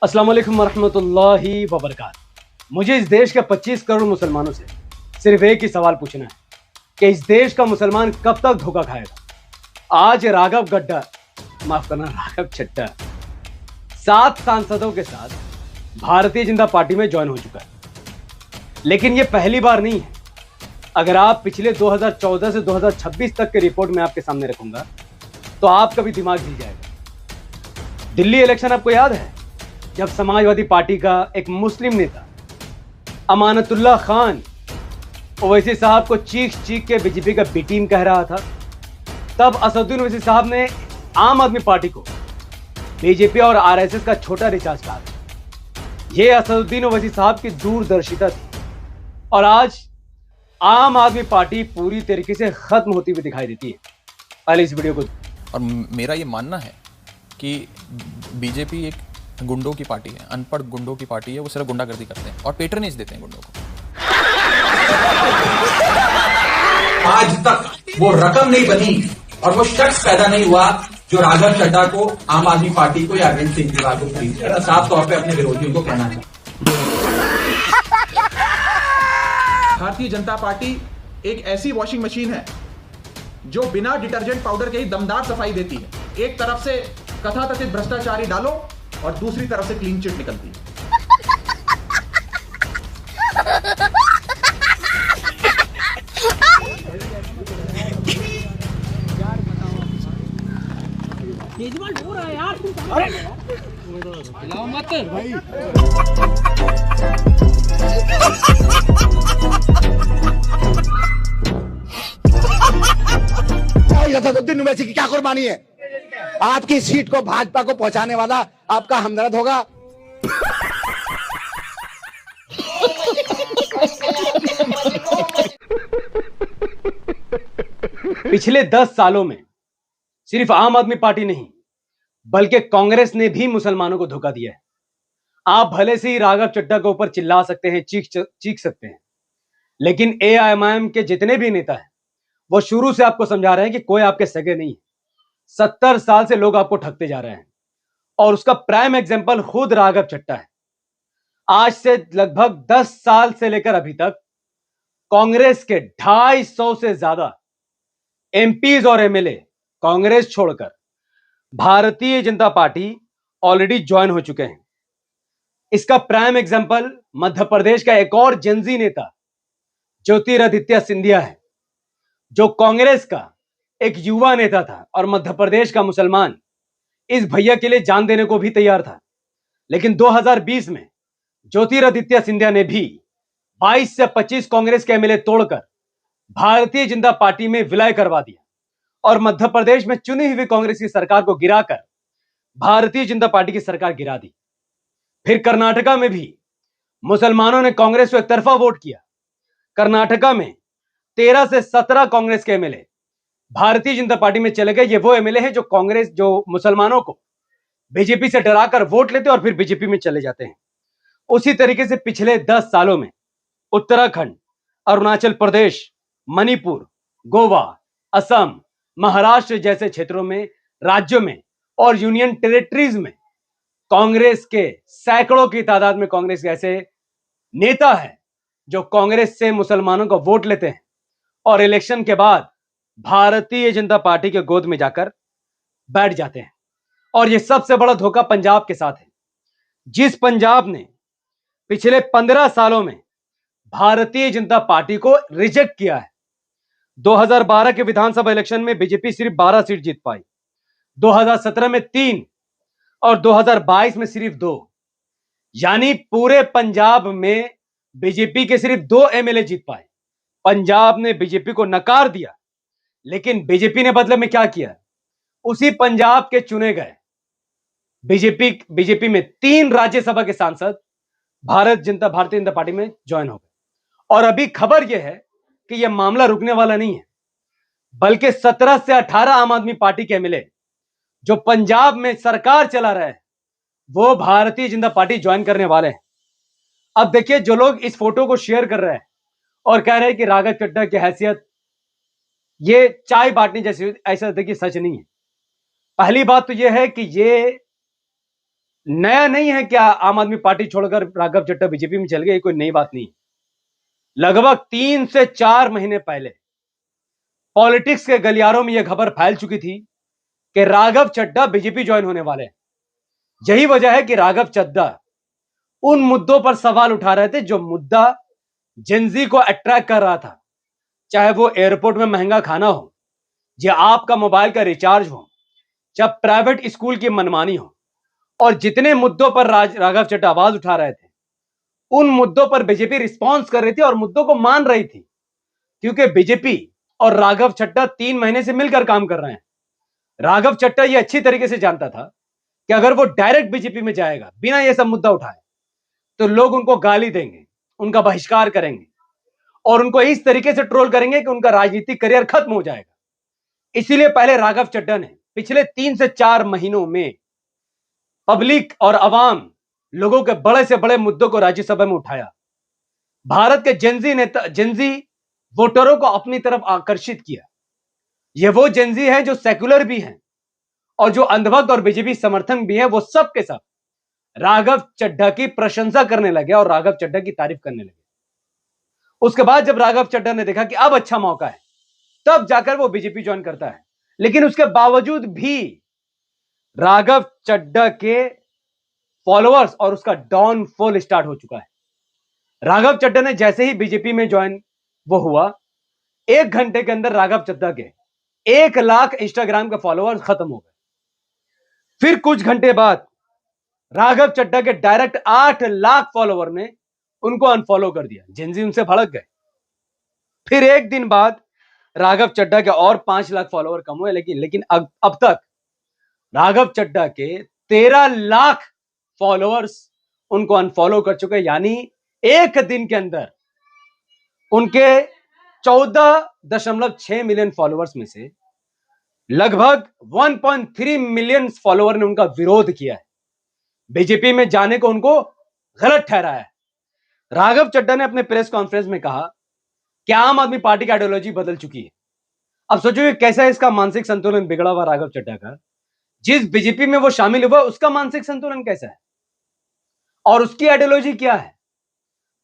अस्सलाम वालेकुम वरहमतुल्लाहि वबरकातुहू। मुझे इस देश के 25 करोड़ मुसलमानों से सिर्फ एक ही सवाल पूछना है कि इस देश का मुसलमान कब तक धोखा खाएगा। आज राघव गड्ढा, माफ करना राघव चड्ढा, 7 सांसदों के साथ भारतीय जनता पार्टी में ज्वाइन हो चुका है। लेकिन यह पहली बार नहीं है। अगर आप पिछले 2014 से 2026 तक के रिपोर्ट में आपके सामने रखूंगा तो आपका भी दिमाग हिल जाएगा। दिल्ली इलेक्शन आपको याद है, जब समाजवादी पार्टी का एक मुस्लिम नेता अमानतुल्लाह खान ओवैसी साहब को चीख चीख के बीजेपी का बी टीम कह रहा था, तब असदुद्दीन ओवैसी साहब ने आम आदमी पार्टी को बीजेपी और आरएसएस का छोटा रिचार्ज कहा था। यह असदुद्दीन ओवैसी साहब की दूरदर्शिता थी और आज आम आदमी पार्टी पूरी तरीके से खत्म होती हुई दिखाई देती है। पहले इस वीडियो को। और मेरा ये मानना है कि बीजेपी एक गुंडों की पार्टी है, अनपढ़ गुंडों की पार्टी है। वो सिर्फ गुंडागर्दी करते हैं और पेट्रोनेज देते हैं गुंडों को। आज तक वो रकम नहीं बनी और वो शख्स पैदा नहीं हुआ जो राघव चड्ढा को, आम आदमी पार्टी को या अरविंद केजरीवाल को खरीद कर साफ तौर पे अपने विरोधियों को कहना चाहिए। भारतीय जनता पार्टी एक ऐसी वॉशिंग मशीन है जो बिना डिटर्जेंट पाउडर के ही दमदार सफाई देती है। एक तरफ से कथाकथित भ्रष्टाचारी डालो और दूसरी तरफ से क्लीन चिट निकलती है। केजरीवाल हो रहा है यार। अरे मत भाई। असदुद्दीन ओवैसी की क्या कुर्बानी है? आपकी सीट को भाजपा को पहुंचाने वाला आपका हमदर्द होगा। पिछले 10 सालों में सिर्फ आम आदमी पार्टी नहीं बल्कि कांग्रेस ने भी मुसलमानों को धोखा दिया है। आप भले से ही राघव चड्ढा के ऊपर चिल्ला सकते हैं, चीख सकते हैं, लेकिन एआईएमआईएम के जितने भी नेता हैं वो शुरू से आपको समझा रहे हैं कि कोई आपके सगे नहीं है। 70 साल से लोग आपको ठगते जा रहे हैं और उसका प्राइम एग्जाम्पल खुद राघव चड्ढा है। आज से लगभग 10 साल से लेकर अभी तक कांग्रेस के 250 से ज्यादा एमपीज और एमएलए कांग्रेस छोड़कर Bharatiya Janata party already join हो चुके हैं। इसका प्राइम एग्जाम्पल मध्य प्रदेश का एक और जेनजी नेता ज्योतिरादित्य सिंधिया है, जो कांग्रेस का एक युवा नेता था और मध्य प्रदेश का मुसलमान इस भैया के लिए जान देने को भी तैयार था। लेकिन 2020 में ज्योतिरादित्य सिंधिया ने भी 22 से 25 कांग्रेस के एमएलए तोड़कर भारतीय जनता पार्टी में विलय करवा दिया और मध्य प्रदेश में चुनी हुई कांग्रेस की सरकार को गिराकर भारतीय जनता पार्टी की सरकार गिरा दी। फिर कर्नाटका में भी मुसलमानों ने कांग्रेस को एक तरफा वोट किया। कर्नाटका में 13 से 17 कांग्रेस के एमएलए भारतीय जनता पार्टी में चले गए। ये वो एमएलए हैं जो मुसलमानों को बीजेपी से डराकर वोट लेते और फिर बीजेपी में चले जाते हैं। उसी तरीके से पिछले 10 सालों में उत्तराखंड, अरुणाचल प्रदेश, मणिपुर, गोवा, असम, महाराष्ट्र जैसे क्षेत्रों में, राज्यों में और यूनियन टेरिटरीज में कांग्रेस के सैकड़ों की तादाद में कांग्रेस के ऐसे नेता हैं जो कांग्रेस से मुसलमानों का वोट लेते हैं और इलेक्शन के बाद भारतीय जनता पार्टी के गोद में जाकर बैठ जाते हैं। और यह सबसे बड़ा धोखा पंजाब के साथ है। जिस पंजाब ने पिछले 15 सालों में भारतीय जनता पार्टी को रिजेक्ट किया है। 2012 के विधानसभा इलेक्शन में बीजेपी सिर्फ 12 सीट जीत पाई, 2017 में 3 और 2022 में सिर्फ 2। यानी पूरे पंजाब में बीजेपी के सिर्फ 2 एमएलए जीत पाए। पंजाब ने बीजेपी को नकार दिया, लेकिन बीजेपी ने बदले में क्या किया? उसी पंजाब के चुने गए बीजेपी में 3 राज्यसभा के सांसद भारतीय जनता पार्टी में ज्वाइन हो गए। और अभी खबर यह है कि यह मामला रुकने वाला नहीं है, बल्कि 17 से 18 आम आदमी पार्टी के एमएलए जो पंजाब में सरकार चला रहे हैं वो भारतीय जनता पार्टी ज्वाइन करने वाले हैं। अब देखिए, जो लोग इस फोटो को शेयर कर रहे हैं और कह रहे हैं कि राघव चड्ढा की हैसियत ये चाय बांटने जैसी, ऐसा देखिए सच नहीं है। पहली बात तो यह है कि ये नया नहीं है क्या आम आदमी पार्टी छोड़कर राघव चड्ढा बीजेपी में चल गए, ये कोई नई बात नहीं है। लगभग 3 से 4 महीने पहले पॉलिटिक्स के गलियारों में यह खबर फैल चुकी थी कि राघव चड्ढा बीजेपी ज्वाइन होने वाले हैं। यही वजह है कि राघव चड्ढा उन मुद्दों पर सवाल उठा रहे थे जो मुद्दा जेनजी को अट्रैक्ट कर रहा था, चाहे वो एयरपोर्ट में महंगा खाना हो, या आपका मोबाइल का रिचार्ज हो, या प्राइवेट स्कूल की मनमानी हो, और जितने मुद्दों पर राघव चड्ढा आवाज उठा रहे थे उन मुद्दों पर बीजेपी रिस्पॉन्स कर रही थी और मुद्दों को मान रही थी, क्योंकि बीजेपी और राघव चड्ढा 3 महीने से मिलकर काम कर रहे हैं। राघव चड्ढा यह अच्छी तरीके से जानता था कि अगर वो डायरेक्ट बीजेपी में जाएगा बिना यह सब मुद्दा उठाए तो लोग उनको गाली देंगे, उनका बहिष्कार करेंगे और उनको इस तरीके से ट्रोल करेंगे कि उनका राजनीतिक करियर खत्म हो जाएगा। इसीलिए पहले राघव चड्ढा ने पिछले 3 से 4 महीनों में पब्लिक और अवाम लोगों के बड़े से बड़े मुद्दों को राज्यसभा में उठाया, भारत के जेनजी वोटरों को अपनी तरफ आकर्षित किया। ये वो जेनजी हैं जो सेक्युलर भी हैं और जो अंधभक्त और बीजेपी समर्थक भी हैं, वो सब के सब राघव चड्ढा की प्रशंसा करने लगे और राघव चड्ढा की तारीफ करने लगे। उसके बाद जब राघव चड्ढा ने देखा कि अब अच्छा मौका है, तब जाकर वो बीजेपी ज्वाइन करता है। लेकिन उसके बावजूद भी राघव चड्ढा के फॉलोअर्स और उसका डाउनफॉल स्टार्ट हो चुका है। राघव चड्ढा ने जैसे ही बीजेपी में ज्वाइन वो हुआ, 1 घंटे के अंदर राघव चड्ढा के 1 लाख इंस्टाग्राम के फॉलोअर्स खत्म हो गए। फिर कुछ घंटे बाद राघव चड्ढा के डायरेक्ट 8 लाख फॉलोअर ने उनको अनफॉलो कर दिया, जेनजी उनसे भड़क गए। फिर एक दिन बाद राघव चड्ढा के और 5 लाख फॉलोअर कम हुए, लेकिन अब तक राघव चड्ढा के 13 लाख फॉलोअर्स उनको अनफॉलो कर चुके। यानी एक दिन के अंदर उनके 14.6 मिलियन फॉलोअर्स में से लगभग 1.3 मिलियन फॉलोअर ने उनका विरोध किया है, बीजेपी में जाने को उनको गलत ठहराया है। राघव चड्ढा ने अपने प्रेस कॉन्फ्रेंस में कहा कि आम आदमी पार्टी की आइडियोलॉजी बदल चुकी है। अब सोचो कैसा है इसका मानसिक संतुलन बिगड़ा हुआ राघव चड्ढा का। जिस बीजेपी में वो शामिल हुआ उसका मानसिक संतुलन कैसा है और उसकी आइडियोलॉजी क्या है।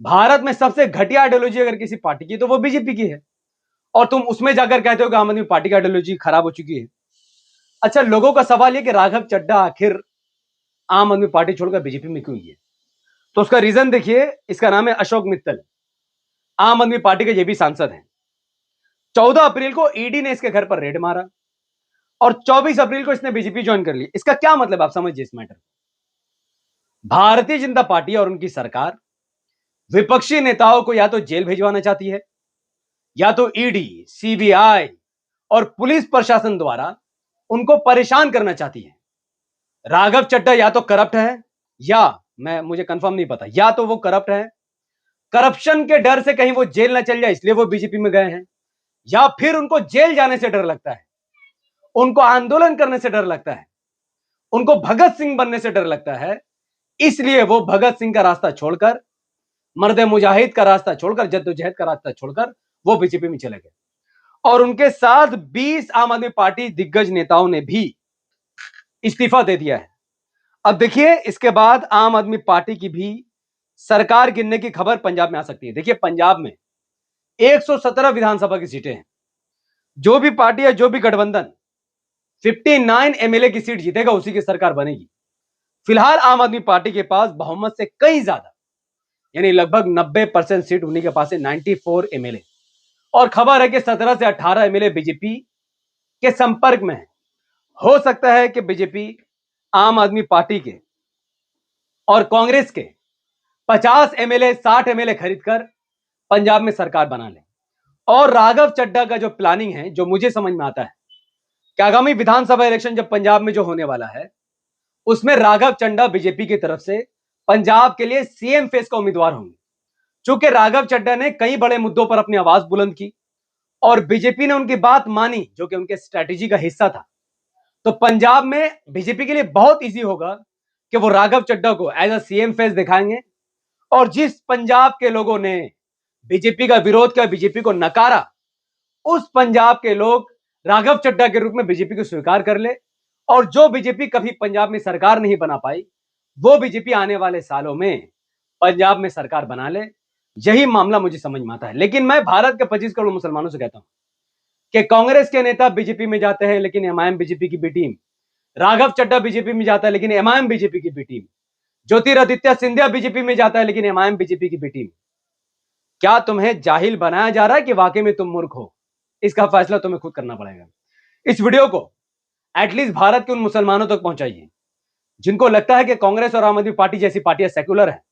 भारत में सबसे घटिया आइडियोलॉजी अगर किसी पार्टी की तो वो बीजेपी की है, और तुम उसमें जाकर कहते हो कि आम आदमी पार्टी की आइडियोलॉजी खराब हो चुकी है। अच्छा, लोगों का सवाल यह कि राघव चड्ढा आखिर आम आदमी पार्टी छोड़कर बीजेपी में क्यों गया, तो उसका रीजन देखिए। इसका नाम है अशोक मित्तल, आम आदमी पार्टी के ये भी सांसद हैं। 14 अप्रैल को ईडी ने इसके घर पर रेड मारा और 24 अप्रैल को इसने बीजेपी ज्वाइन कर ली। इसका क्या मतलब, आप समझिए इस मैटर। भारतीय जनता पार्टी और उनकी सरकार विपक्षी नेताओं को या तो जेल भिजवाना चाहती है, या तो ईडी, सीबीआई और पुलिस प्रशासन द्वारा उनको परेशान करना चाहती है। राघव चड्ढा या तो करप्ट है, या मुझे कंफर्म नहीं पता, या तो वो करप्ट है, करप्शन के डर से कहीं वो जेल ना चल जाए इसलिए वो बीजेपी में गए हैं, या फिर उनको जेल जाने से डर लगता है, उनको आंदोलन करने से डर लगता है, उनको भगत सिंह बनने से डर लगता है, इसलिए वो भगत सिंह का रास्ता छोड़कर, मर्द मुजाहिद का रास्ता छोड़कर, जद्दोजहद का रास्ता छोड़कर वो बीजेपी में चले गए। और उनके साथ 20 आम आदमी पार्टी दिग्गज नेताओं ने भी इस्तीफा दे दिया है। अब देखिए, इसके बाद आम आदमी पार्टी की भी सरकार गिरने की खबर पंजाब में आ सकती है। देखिए, पंजाब में 117 विधानसभा की सीटें हैं। जो भी पार्टी है, जो भी गठबंधन 59 एमएलए की सीट जीतेगा उसी की सरकार बनेगी। फिलहाल आम आदमी पार्टी के पास बहुमत से कई ज्यादा, यानी लगभग 90% सीट उन्हीं के पास है, 94 एमएलए। और खबर है कि 17 से 18 एमएलए बीजेपी के संपर्क में है। हो सकता है कि बीजेपी आम आदमी पार्टी के और कांग्रेस के 50 एमएलए, 60 एमएलए खरीदकर पंजाब में सरकार बना ले। और राघव चड्ढा का जो प्लानिंग है, जो मुझे समझ में आता है कि आगामी विधानसभा इलेक्शन जब पंजाब में जो होने वाला है, उसमें राघव चड्ढा बीजेपी की तरफ से पंजाब के लिए सीएम फेस का उम्मीदवार होंगे। चूंकि राघव चड्ढा ने कई बड़े मुद्दों पर अपनी आवाज बुलंद की और बीजेपी ने उनकी बात मानी, जो कि उनके स्ट्रैटेजी का हिस्सा था, तो पंजाब में बीजेपी के लिए बहुत इजी होगा कि वो राघव चड्ढा को एज अ सीएम फेस दिखाएंगे। और जिस पंजाब के लोगों ने बीजेपी का विरोध किया, बीजेपी को नकारा, उस पंजाब के लोग राघव चड्ढा के रूप में बीजेपी को स्वीकार कर ले। और जो बीजेपी कभी पंजाब में सरकार नहीं बना पाई, वो बीजेपी आने वाले सालों में पंजाब में सरकार बना ले, यही मामला मुझे समझ में आता है। लेकिन मैं भारत के 25 करोड़ मुसलमानों से कहता हूं कि कांग्रेस के नेता बीजेपी में जाते हैं लेकिन एमआईएम बीजेपी की B team, Raghav Chadha BJP में जाता है लेकिन एमआईएम बीजेपी की B team, Jyotiraditya Scindia BJP में जाता है लेकिन एमआईएम बीजेपी की बी टीम। क्या तुम्हें जाहिल बनाया जा रहा है कि वाकई में तुम मूर्ख हो? इसका फैसला तुम्हें खुद करना पड़ेगा। इस वीडियो को एटलीस्ट भारत के उन मुसलमानों तक पहुंचाइए जिनको लगता है कि कांग्रेस और आम आदमी पार्टी जैसी पार्टियां सेक्युलर है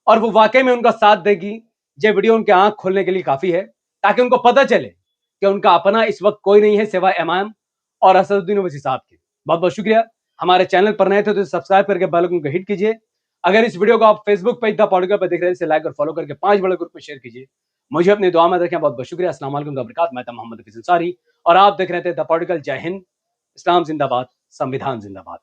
और वो वाकई में उनका साथ देगी। ये वीडियो उनके आंख खोलने के लिए काफी है ताकि उनको पता चले कि उनका अपना इस वक्त कोई नहीं है सिवाय एमआईएम और असदुद्दीन ओवैसी साहब के। बहुत बहुत शुक्रिया। हमारे चैनल पर नए थे तो सब्सक्राइब करके बेल आइकन को हिट कीजिए। अगर इस वीडियो को आप फेसबुक पेज द पॉलिटिकल पर देख रहे हैं इसे लाइक और फॉलो करके 5 बड़े ग्रुप में शेयर कीजिए। मुझे अपनी दुआ में रखें। बहुत बहुत शुक्रिया। अस्सलाम वालेकुम व बरकात। मैं था मोहम्मद हफीज अंसारी और आप देख रहे थे द पॉलिटिकल। जय हिंद, इस्लाम जिंदाबाद, संविधान जिंदाबाद।